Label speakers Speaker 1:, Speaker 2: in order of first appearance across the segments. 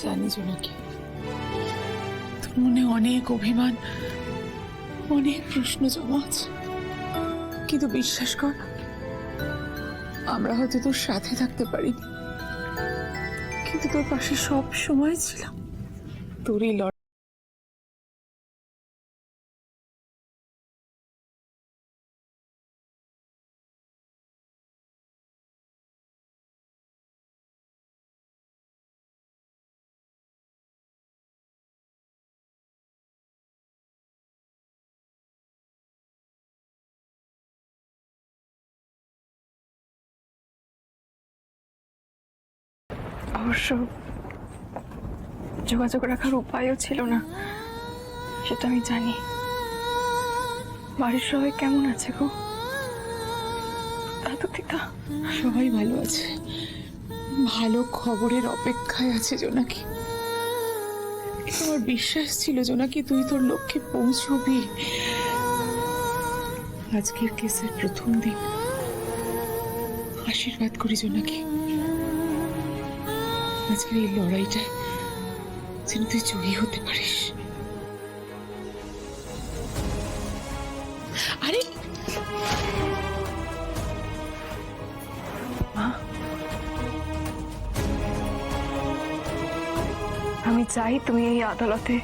Speaker 1: জানি জোনাকি, তোর মনে অনেক অভিমান, অনেক প্রশ্ন জমা আছে, কিন্তু বিশ্বাস কর, আমরা হয়তো তোর সাথে থাকতে পারিনি, কিন্তু তোর পাশে সব সময় ছিলাম। তোরই লড়াই
Speaker 2: অবশ্য যোগাযোগ রাখার উপায়ও ছিল না, সেটা আমি জানি। বাড়ির সবাই কেমন আছে গো? দাদু দিদা
Speaker 1: সবাই ভালো আছে, ভালো খবরের অপেক্ষায় আছে জোনাকি। আমার বিশ্বাস ছিল জোনাকি তুই তোর লক্ষ্যে পৌঁছবি। আজকের কেসের প্রথম দিন, আশীর্বাদ করি জোনাকি, আজকের এই লড়াইটা যেন তুই জয়ী হতে পারিস। আরে
Speaker 2: মা, আমি চাই তুমি এই আদালতে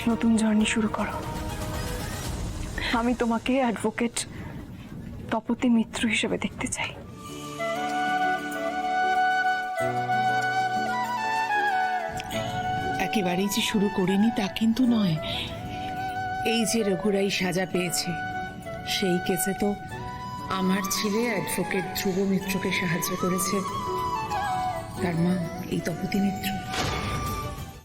Speaker 2: নতুন জার্নি শুরু করো। আমি তোমাকে অ্যাডভোকেট তপতী মিত্র হিসেবে দেখতে চাই।
Speaker 1: একেবারেই যে শুরু করিনি তা কিন্তু নয়। এই যে রঘুরাই সাজা পেয়েছে, সেই কেসে তো আমার ছেলে অ্যাডভোকেট ধ্রুব মিত্রকে সাহায্য করেছে তার মা এই তপতী মিত্র।